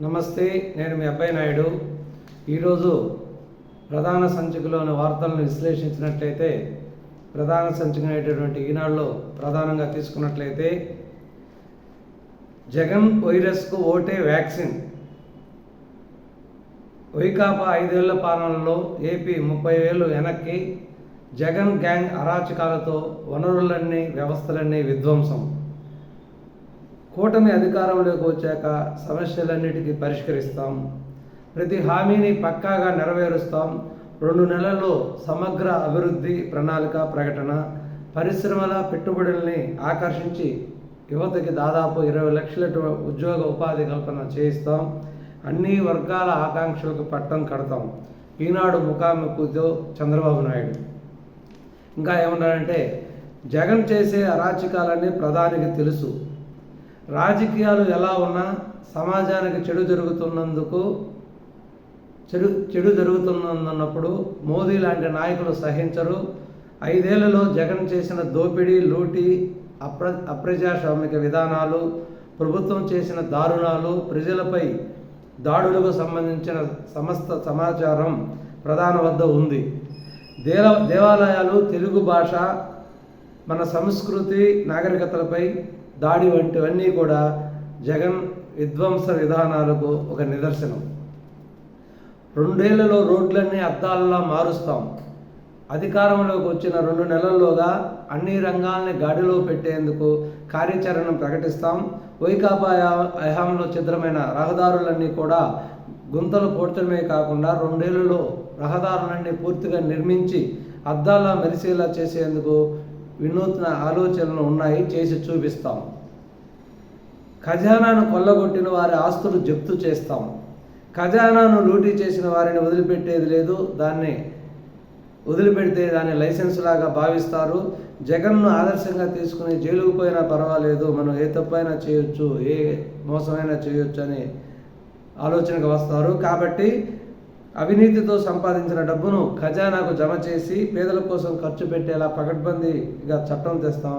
నమస్తే, నేను మీ అబ్బాయి నాయుడు. ఈరోజు ప్రధాన సంచికలోని వార్తలను విశ్లేషించినట్లయితే, ప్రధాన సంచిక అయినటువంటి ఈనాడులో ప్రధానంగా తీసుకున్నట్లయితే, జగన్ వైరస్కు ఓటే వ్యాక్సిన్. వైకాపా 5 ఏళ్ల పాలనలో ఏపీ 30 ఏళ్లు వెనక్కి. జగన్ గ్యాంగ్ అరాచకాలతో వనరులన్నీ వ్యవస్థలన్నీ విధ్వంసం. కూటమి అధికారంలోకి వచ్చాక సమస్యలన్నిటికీ పరిష్కరిస్తాం. ప్రతి హామీని పక్కాగా నెరవేరుస్తాం. 2 నెలల్లో సమగ్ర అభివృద్ధి ప్రణాళిక ప్రకటన. పరిశ్రమల పెట్టుబడుల్ని ఆకర్షించి యువతకి దాదాపు 20 లక్షల ఉద్యోగ ఉపాధి కల్పన చేయిస్తాం. అన్ని వర్గాల ఆకాంక్షలకు పట్టం కడతాం. ఈనాడు ముఖాముఖితో చంద్రబాబు నాయుడు. ఇంకా ఏమన్నారంటే, జగన్ చేసే అరాచకాలన్నీ ప్రధానికి తెలుసు. రాజకీయాలు ఎలా ఉన్నా సమాజానికి చెడు జరుగుతున్నప్పుడు మోదీ లాంటి నాయకులు సహించరు. 5 ఏళ్లలో జగన్ చేసిన దోపిడీ, లూటీ, అప్రజాస్వామిక విధానాలు, ప్రభుత్వం చేసిన దారుణాలు, ప్రజలపై దాడులకు సంబంధించిన సమస్త సమాచారం ప్రధాన వద్ద ఉంది. దేవాలయాలు, తెలుగు భాష, మన సంస్కృతి, నాగరికతలపై దాడి వంటివన్నీ కూడా జగన్ విధ్వంస విధానాలకు ఒక నిదర్శనం. 2 ఏళ్లలో రోడ్లన్నీ అద్దాలలా మారుస్తాం. అధికారంలోకి వచ్చిన 2 నెలల్లోగా అన్ని రంగాల్ని గాడిలో పెట్టేందుకు కార్యాచరణ ప్రకటిస్తాం. వైకాపా హయాంలో ఛిద్రమైన రహదారులన్నీ కూడా గుంతలు పూడ్చడమే కాకుండా 2 ఏళ్లలో రహదారులన్నీ పూర్తిగా నిర్మించి అద్దాలా మెరిసేలా చేసేందుకు వినూత్న ఆలోచనలు ఉన్నాయి, చేసి చూపిస్తాం. ఖజానాను కొల్లగొట్టిన వారి ఆస్తులు జప్తు చేస్తాం. ఖజానాను లూటీ చేసిన వారిని వదిలిపెట్టేది లేదు. దాన్ని వదిలిపెడితే దాన్ని లైసెన్స్ లాగా భావిస్తారు. జగన్ను ఆదర్శంగా తీసుకుని జైలుకు పోయినా పర్వాలేదు, మనం ఏ తప్పైనా చేయొచ్చు, ఏ మోసమైనా చేయొచ్చు అనే ఆలోచనకు వస్తారు. కాబట్టి అవినీతితో సంపాదించిన డబ్బును ఖజానాకు జమ చేసి పేదల కోసం ఖర్చు పెట్టేలా పకడ్బందీగా చట్టం తెస్తాం.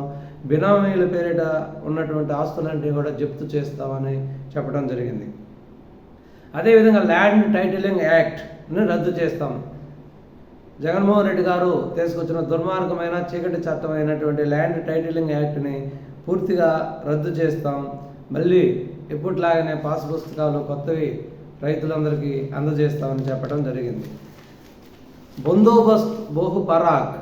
బినామీల పేరిట ఉన్నటువంటి ఆస్తులన్నీ కూడా జప్తు చేస్తామని చెప్పడం జరిగింది. అదేవిధంగా ల్యాండ్ టైటిలింగ్ యాక్ట్ని రద్దు చేస్తాం. జగన్మోహన్ రెడ్డి గారు తీసుకొచ్చిన దుర్మార్గమైన చీకటి చట్టం అయినటువంటి ల్యాండ్ టైటిలింగ్ యాక్ట్ని పూర్తిగా రద్దు చేస్తాం. మళ్ళీ ఎప్పటిలాగానే పాస్ పుస్తకాలు కొత్తవి రైతులందరికీ అందజేస్తామని చెప్పడం జరిగింది. బందోబస్త్ బహు పరాగ్.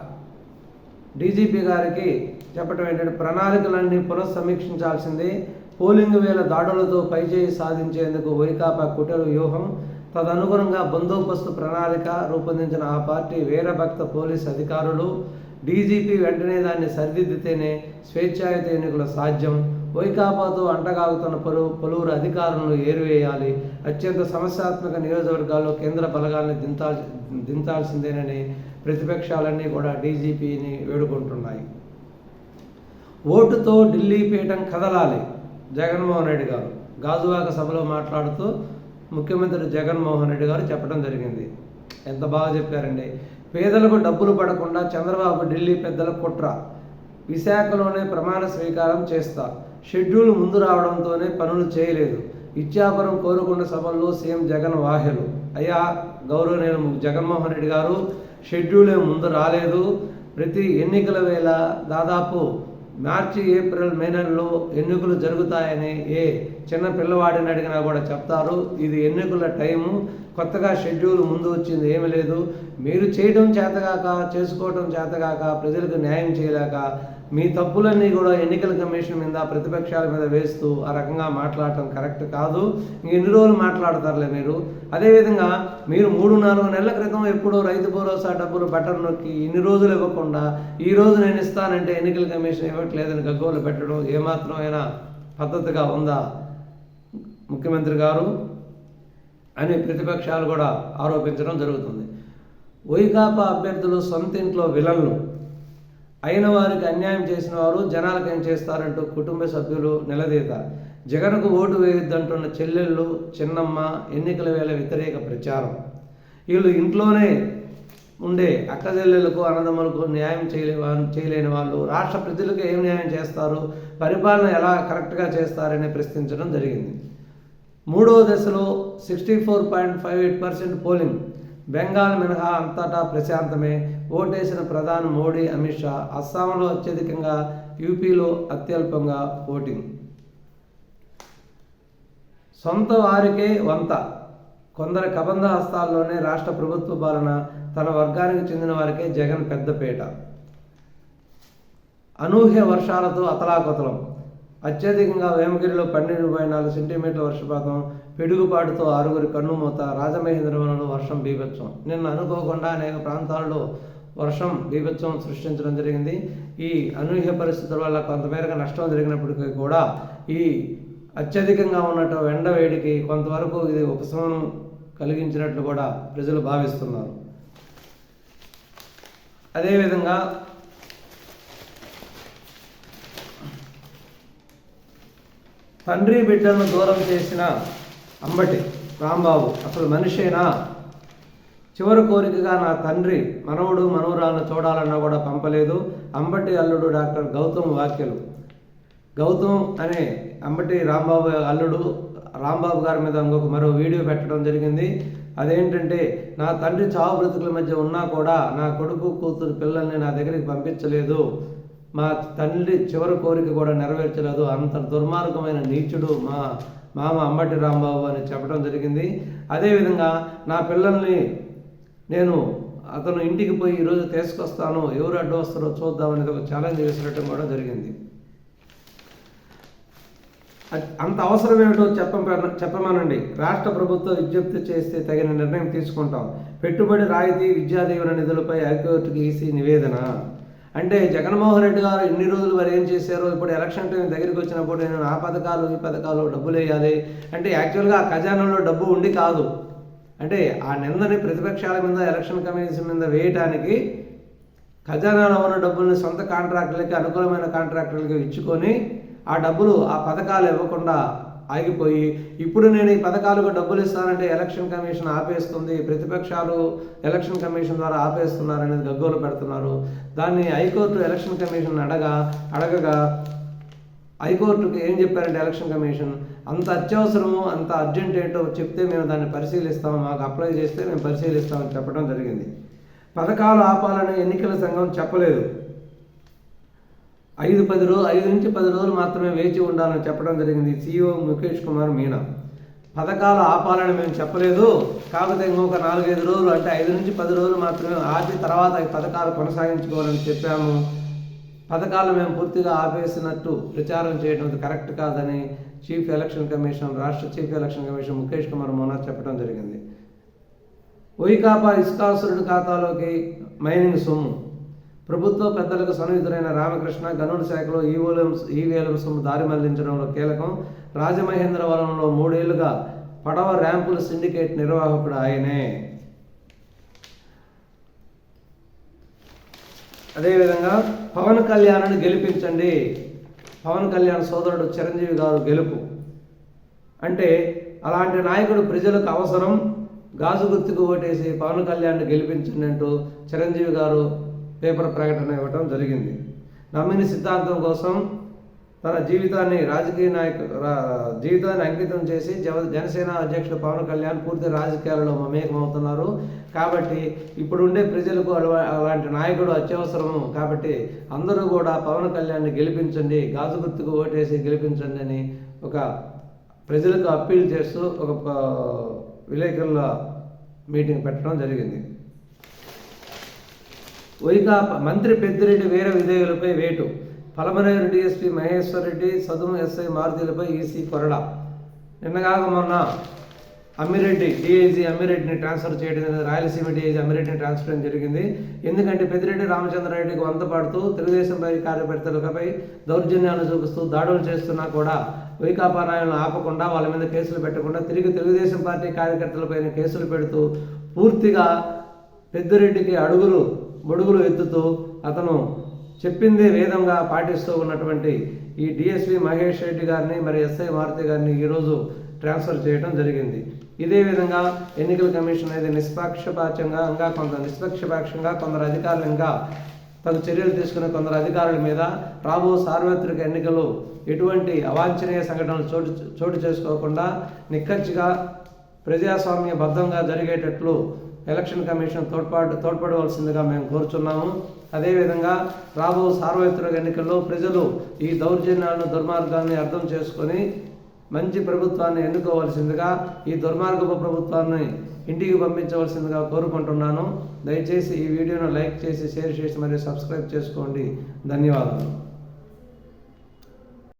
డీజీపీ గారికి చెప్పడం ఏంటంటే, ప్రణాళికలన్నీ పునఃసమీక్షించాల్సిందే. పోలింగ్ వేళ దాడులతో పైచేయి సాధించేందుకు వైకాపా కుట్ర వ్యూహం. తదనుగుణంగా బందోబస్తు ప్రణాళిక రూపొందించిన ఆ పార్టీ వీరభక్త పోలీస్ అధికారులు. డీజీపీ వెంటనే దాన్ని సరిదిద్దితేనే స్వేచ్ఛాయుత ఎన్నికలు సాధ్యం. వైకాపాతో అంటగాగుతున్న పలువురు అధికారులను ఏరివేయాలి. అత్యంత సమస్యాత్మక నియోజకవర్గాల్లో కేంద్ర బలగాల్ని దించాల్సిందేనని ప్రతిపక్షాలన్నీ కూడా డీజీపీని వేడుకుంటున్నాయి. ఓటుతో ఢిల్లీ పీఠం కదలాలి. జగన్మోహన్ రెడ్డి గారు గాజువాక సభలో మాట్లాడుతూ ముఖ్యమంత్రి జగన్మోహన్ రెడ్డి గారు చెప్పడం జరిగింది. ఎంత బాగా చెప్పారండి. పేదలకు డబ్బులు పడకుండా చంద్రబాబు ఢిల్లీ పెద్దల కుట్ర. విశాఖలోనే ప్రమాణ స్వీకారం చేస్తా. షెడ్యూల్ ముందు రావడంతోనే పనులు చేయలేదు. ఇచ్చాపురం కోరుకున్న సభల్లో సీఎం జగన్ వాహ్యలు. అయ్యా గౌరవనీయులు జగన్మోహన్ రెడ్డి గారు, షెడ్యూలే ముందు రాలేదు. ప్రతి ఎన్నికల వేళ దాదాపు మార్చి, ఏప్రిల్, మే నెలలో ఎన్నికలు జరుగుతాయని ఏ చిన్న పిల్లవాడిని అడిగినా కూడా చెప్తారు. ఇది ఎన్నికల టైము. కొత్తగా షెడ్యూల్ ముందు వచ్చింది ఏమీ లేదు. మీరు చేయడం చేతగాక, చేసుకోవడం చేతగాక, ప్రజలకు న్యాయం చేయలేక మీ తప్పులన్నీ కూడా ఎన్నికల కమిషన్ మీద, ప్రతిపక్షాల మీద వేస్తూ ఆ రకంగా మాట్లాడటం కరెక్ట్ కాదు. ఎన్ని రోజులు మాట్లాడతారులే మీరు. అదేవిధంగా మీరు 3-4 నెలల క్రితం ఎప్పుడో రైతు భరోసా డబ్బులు బటన్ నొక్కి ఇన్ని రోజులు ఇవ్వకుండా ఈ రోజు నేను ఇస్తానంటే ఎన్నికల కమిషన్ ఇవ్వట్లేదని గగ్గోలు పెట్టడం ఏమాత్రమైనా పద్ధతిగా ఉందా ముఖ్యమంత్రి గారు అని ప్రతిపక్షాలు కూడా ఆరోపించడం జరుగుతుంది. వైకాపా అభ్యర్థులు సొంత ఇంట్లో విలన్లు. అయిన వారికి అన్యాయం చేసిన వారు జనాలకు ఏం చేస్తారంటూ కుటుంబ సభ్యులు నిలదీత. జగన్కు ఓటు వేయొద్దంటున్న చెల్లెళ్ళు, చిన్నమ్మ ఎన్నికల వేళ వ్యతిరేక ప్రచారం. వీళ్ళు ఇంట్లోనే ఉండే అక్క చెల్లెలకు, అన్నదమ్ములకు న్యాయం చేయలేని వాళ్ళు రాష్ట్ర ప్రజలకు ఏం న్యాయం చేస్తారు, పరిపాలన ఎలా కరెక్ట్గా చేస్తారని ప్రశ్నించడం జరిగింది. మూడో దశలో 64.58% పోలింగ్. బెంగాల్ మినహా అంతటా ప్రశాంతమే. ఓటేసిన ప్రధాని మోడీ, అమిత్ షా. అస్సాంలో అత్యధికంగా, యూపీలో అత్యల్పంగా ఓటింగ్. సొంత వారికే వంత. కొందరి కబంధ హస్తాల్లోనే రాష్ట్ర ప్రభుత్వ పాలన. తన వర్గానికి చెందిన వారికే జగన్ పెద్దపేట. అనూహ్య వర్షాలతో అతలాకుతలం. అత్యధికంగా వేమగిరిలో 12.4 సెంటీమీటర్ల వర్షపాతం. పిడుగుపాటుతో 6 కన్నుమూత. రాజమహేంద్రవరంలో వర్షం బీభత్సం. నిన్న అనుకోకుండా అనేక ప్రాంతాల్లో వర్షం బీభత్సం సృష్టించడం జరిగింది. ఈ అనూహ్య పరిస్థితుల వల్ల కొంతమేరకు నష్టం జరిగినప్పటికీ కూడా ఈ అత్యధికంగా ఉన్నట్టు ఎండ వేడికి కొంతవరకు ఇది ఉపశమనం కలిగించినట్లు కూడా ప్రజలు భావిస్తున్నారు. అదేవిధంగా తండ్రి బిడ్డలను దూరం చేసిన అంబటి రాంబాబు అసలు మనిషేనా? చివరి కోరికగా నా తండ్రి మనవడు మనవరాలను చూడాలన్నా కూడా పంపలేదు. అంబటి అల్లుడు డాక్టర్ గౌతమ్ వ్యాఖ్యలు. గౌతమ్ అనే అంబటి రాంబాబు అల్లుడు రాంబాబు గారి మీద మరో వీడియో పెట్టడం జరిగింది. అదేంటంటే, నా తండ్రి చావు బ్రతుకుల మధ్య ఉన్నా కూడా నా కొడుకు కూతురు పిల్లల్ని నా దగ్గరికి పంపించలేదు. మా తండ్రి చివరి కోరిక కూడా నెరవేర్చలేదు. అంత దుర్మార్గమైన నీచుడు మా మామ అంబటి రాంబాబు అని చెప్పడం జరిగింది. అదేవిధంగా నా పిల్లల్ని నేను అతను ఇంటికి పోయి ఈరోజు తీసుకొస్తాను, ఎవరు అడ్డు వస్తారో చూద్దామనేది ఒక ఛాలెంజ్ వేసినట్టు కూడా జరిగింది. అంత అవసరం ఏమిటో చెప్పమనండి. రాష్ట్ర ప్రభుత్వం విజ్ఞప్తి చేస్తే తగిన నిర్ణయం తీసుకుంటాం. పెట్టుబడి రాయితీ విద్యా దీవెన నిధులపై హైకోర్టుకి ఈసీ నివేదన. అంటే జగన్మోహన్ రెడ్డి గారు ఇన్ని రోజులు వారు ఏం చేశారో ఇప్పుడు ఎలక్షన్ టైం దగ్గరికి వచ్చినప్పుడు నేను ఆ పథకాలు ఈ పథకాలు డబ్బులు వేయాలి అంటే యాక్చువల్గా ఆ ఖజానాలో డబ్బు ఉండి కాదు. అంటే ఆ నిందని ప్రతిపక్షాల మీద ఎలక్షన్ కమిషన్ మీద వేయటానికి ఖజానాలో ఉన్న డబ్బుల్ని సొంత కాంట్రాక్టులకి అనుకూలమైన కాంట్రాక్టులకి ఇచ్చుకొని ఆ డబ్బులు ఆ పథకాలు ఇవ్వకుండా ఆగిపోయి ఇప్పుడు నేను ఈ పథకాలకు డబ్బులు ఇస్తానంటే ఎలక్షన్ కమిషన్ ఆపేస్తుంది, ప్రతిపక్షాలు ఎలక్షన్ కమిషన్ ద్వారా ఆపేస్తున్నారనేది గగ్గోలు పెడుతున్నారు. దాన్ని హైకోర్టు ఎలక్షన్ కమిషన్ అడగగా హైకోర్టుకి ఏం చెప్పారంటే ఎలక్షన్ కమిషన్ అంత అత్యవసరము అంత అర్జెంట్ ఏంటో చెప్తే మేము దాన్ని పరిశీలిస్తాము, మాకు అప్లై చేస్తే మేము పరిశీలిస్తామని చెప్పడం జరిగింది. పథకాలు ఆపాలని ఎన్నికల సంఘం చెప్పలేదు. 5 నుంచి 10 రోజులు మాత్రమే వేచి ఉండాలని చెప్పడం జరిగింది. CEO ముఖేష్ కుమార్ మీనా. పథకాలు ఆపాలని మేము చెప్పలేదు, కాకపోతే ఇంకొక 4-5 రోజులు అంటే 5 నుంచి 10 రోజులు మాత్రమే ఆపి తర్వాత ఈ పథకాలు కొనసాగించుకోవాలని చెప్పాము. పథకాలు మేము పూర్తిగా ఆపేసినట్టు ప్రచారం చేయడం కరెక్ట్ కాదని రాష్ట్ర chief election commission Mukesh Kumar Meena చెప్పడం జరిగింది. వైకాపా ఇస్కాసురుడి ఖాతాలోకి మైనింగ్ సొమ్ము. ప్రభుత్వ పెద్దలకు సన్నిహితులైన రామకృష్ణ గనుల శాఖలో ఈవీఎంల సొమ్ము దారి మళ్లించడంలో కీలకం. రాజమహేంద్రవరంలో 3 ఏళ్లుగా పడవ ర్యాంపుల సిండికేట్ నిర్వాహకుడు ఆయనే. అదేవిధంగా పవన్ కళ్యాణ్ని గెలిపించండి. పవన్ కళ్యాణ్ సోదరుడు చిరంజీవి గారు గెలుపు అంటే అలాంటి నాయకుడు ప్రజలకు అవసరం. గాజు గుర్తుకు ఓటేసి పవన్ కళ్యాణ్ని గెలిపించండి అంటూ చిరంజీవి గారు పేపర్ ప్రకటన ఇవ్వడం జరిగింది. నమ్మిన సిద్ధాంతం కోసం తన జీవితాన్ని అంకితం చేసి జనసేన అధ్యక్షుడు పవన్ కళ్యాణ్ పూర్తి రాజకీయాలలో మమేకమవుతున్నారు. కాబట్టి ఇప్పుడుండే ప్రజలకు అలాంటి నాయకుడు అత్యవసరము. కాబట్టి అందరూ కూడా పవన్ కళ్యాణ్ని గెలిపించండి, గాజు గుర్తుకు ఓటేసి గెలిపించండి అని ఒక ప్రజలకు అప్పీల్ చేస్తూ ఒక విలేకరుల మీటింగ్ పెట్టడం జరిగింది. వైకాపా మంత్రి పెద్దిరెడ్డి వీర విధేయులపై వేటు. పలమనేరు DSP మహేశ్వర్ రెడ్డి, సదుము SI మారుతీలపై ఈసీ కొరడా. నిన్నగాక మొన్న DIG అమ్మిరెడ్డిని ట్రాన్స్ఫర్ చేయడం, రాయలసీమ DIG అమ్మిరెడ్డిని ట్రాన్స్ఫర్ చేయడం జరిగింది. ఎందుకంటే పెద్దిరెడ్డి రామచంద్రారెడ్డికి వంతపడుతూ తెలుగుదేశం కార్యకర్తలపై దౌర్జన్యాలు చూపిస్తూ దాడులు చేస్తున్నా కూడా వైకాపా నాయకులను ఆపకుండా వాళ్ళ మీద కేసులు పెట్టకుండా తిరిగి తెలుగుదేశం పార్టీ కార్యకర్తలపైన కేసులు పెడుతూ పూర్తిగా పెద్దిరెడ్డికి బొడుగులు ఎత్తుతూ అతను చెప్పిందే వేదంగా పాటిస్తూ ఉన్నటువంటి ఈ DSP మహేష్ రెడ్డి గారిని మరి SI మారుతి గారిని ఈరోజు ట్రాన్స్ఫర్ చేయడం జరిగింది. ఇదే విధంగా ఎన్నికల కమిషన్ అనేది నిష్పక్షపాతంగా కొందరు అధికారులు ఇంకా తగు చర్యలు తీసుకునే కొందరు అధికారుల మీద రాబో సార్వత్రిక ఎన్నికలు ఎటువంటి అవాంఛనీయ సంఘటనలు చోటు చేసుకోకుండా నిక్కచ్చిగా ప్రజాస్వామ్యబద్ధంగా జరిగేటట్లు ఎలక్షన్ కమిషన్ తోడ్పడవలసిందిగా మేము కోరుచున్నాము. అదేవిధంగా రాబో సార్వత్రిక ఎన్నికల్లో ప్రజలు ఈ దౌర్జన్యాలను దుర్మార్గాన్ని అర్థం చేసుకొని మంచి ప్రభుత్వాన్ని ఎన్నుకోవాల్సిందిగా, ఈ దుర్మార్గపు ప్రభుత్వాన్ని ఇంటికి పంపించవలసిందిగా కోరుకుంటున్నాను. దయచేసి ఈ వీడియోను లైక్ చేసి, షేర్ చేసి మరియు సబ్స్క్రైబ్ చేసుకోండి. ధన్యవాదాలు.